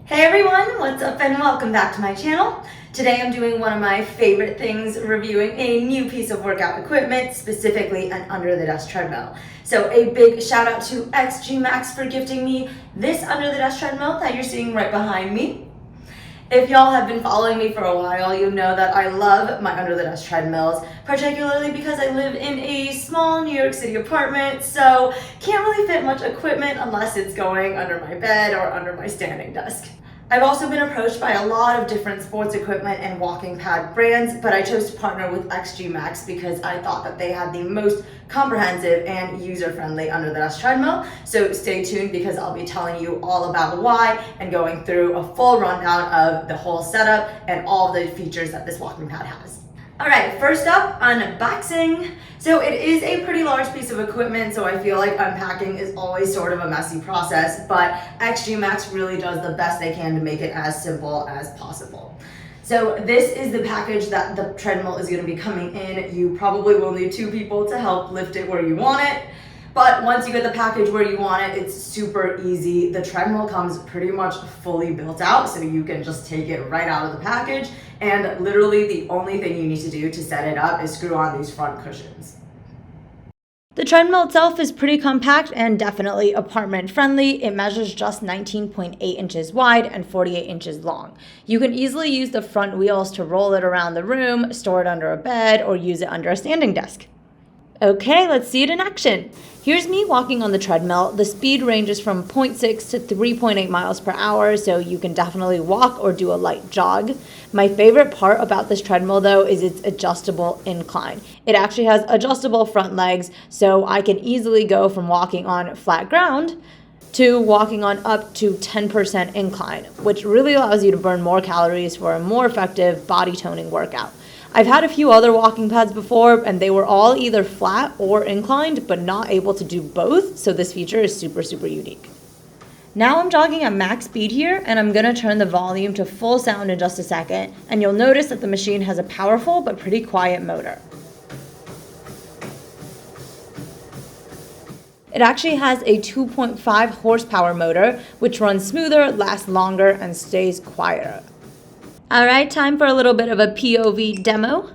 Hey everyone, what's up and welcome back to my channel. Today I'm doing one of my favorite things, reviewing a new piece of workout equipment, specifically an under the desk treadmill. So a big shout out to XGEEMAX for gifting me this under the desk treadmill that you're seeing right behind me. If y'all have been following me for a while, you know that I love my under the desk treadmills, particularly because I live in a small New York City apartment, so can't really fit much equipment unless it's going under my bed or under my standing desk. I've also been approached by a lot of different sports equipment and walking pad brands, but I chose to partner with XGEEMAX because I thought that they had the most comprehensive and user-friendly under the desk treadmill. So stay tuned because I'll be telling you all about why and going through a full rundown of the whole setup and all the features that this walking pad has. All right, first up, unboxing. So it is a pretty large piece of equipment, so I feel like unpacking is always sort of a messy process, but XGEEMAX really does the best they can to make it as simple as possible. So this is the package that the treadmill is going to be coming in. You probably will need 2 people to help lift it where you want it. But once you get the package where you want it, it's super easy. The treadmill comes pretty much fully built out, so you can just take it right out of the package. And literally the only thing you need to do to set it up is screw on these front cushions. The treadmill itself is pretty compact and definitely apartment friendly. It measures just 19.8 inches wide and 48 inches long. You can easily use the front wheels to roll it around the room, store it under a bed, or use it under a standing desk. Okay, let's see it in action. Here's me walking on the treadmill. The speed ranges from 0.6 to 3.8 miles per hour, so you can definitely walk or do a light jog. My favorite part about this treadmill, though, is its adjustable incline. It actually has adjustable front legs, so I can easily go from walking on flat ground to walking on up to 10% incline, which really allows you to burn more calories for a more effective body toning workout. I've had a few other walking pads before, and they were all either flat or inclined, but not able to do both, so this feature is super unique. Now I'm jogging at max speed here, and I'm gonna turn the volume to full sound in just a second, and you'll notice that the machine has a powerful but pretty quiet motor. It actually has a 2.5 horsepower motor, which runs smoother, lasts longer, and stays quieter. All right, time for a little bit of a POV demo.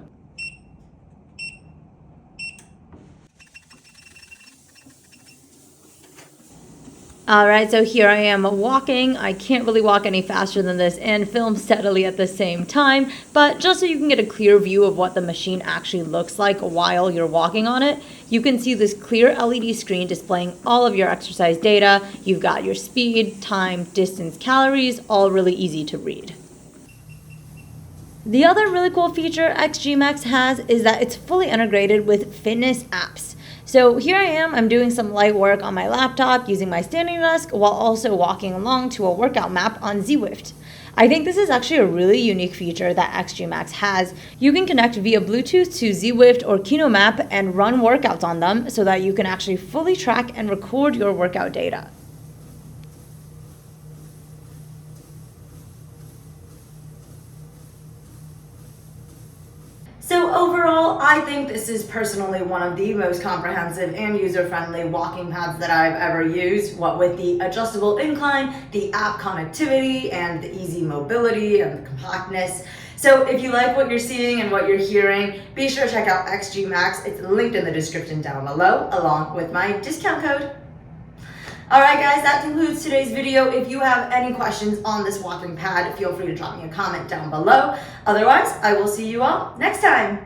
All right, so here I am walking. I can't really walk any faster than this and film steadily at the same time, but just so you can get a clear view of what the machine actually looks like while you're walking on it, you can see this clear LED screen displaying all of your exercise data. You've got your speed, time, distance, calories, all really easy to read. The other really cool feature XGEEMAX has is that it's fully integrated with fitness apps. So here I am, I'm doing some light work on my laptop using my standing desk while also walking along to a workout map on Zwift. I think this is actually a really unique feature that XGEEMAX has. You can connect via Bluetooth to Zwift or KinoMap and run workouts on them so that you can actually fully track and record your workout data. So overall, I think this is personally one of the most comprehensive and user-friendly walking pads that I've ever used, what with the adjustable incline, the app connectivity, and the easy mobility and the compactness. So if you like what you're seeing and what you're hearing, be sure to check out XGEEMAX. It's linked in the description down below, along with my discount code. Alright guys, that concludes today's video. If you have any questions on this walking pad, feel free to drop me a comment down below. Otherwise, I will see you all next time.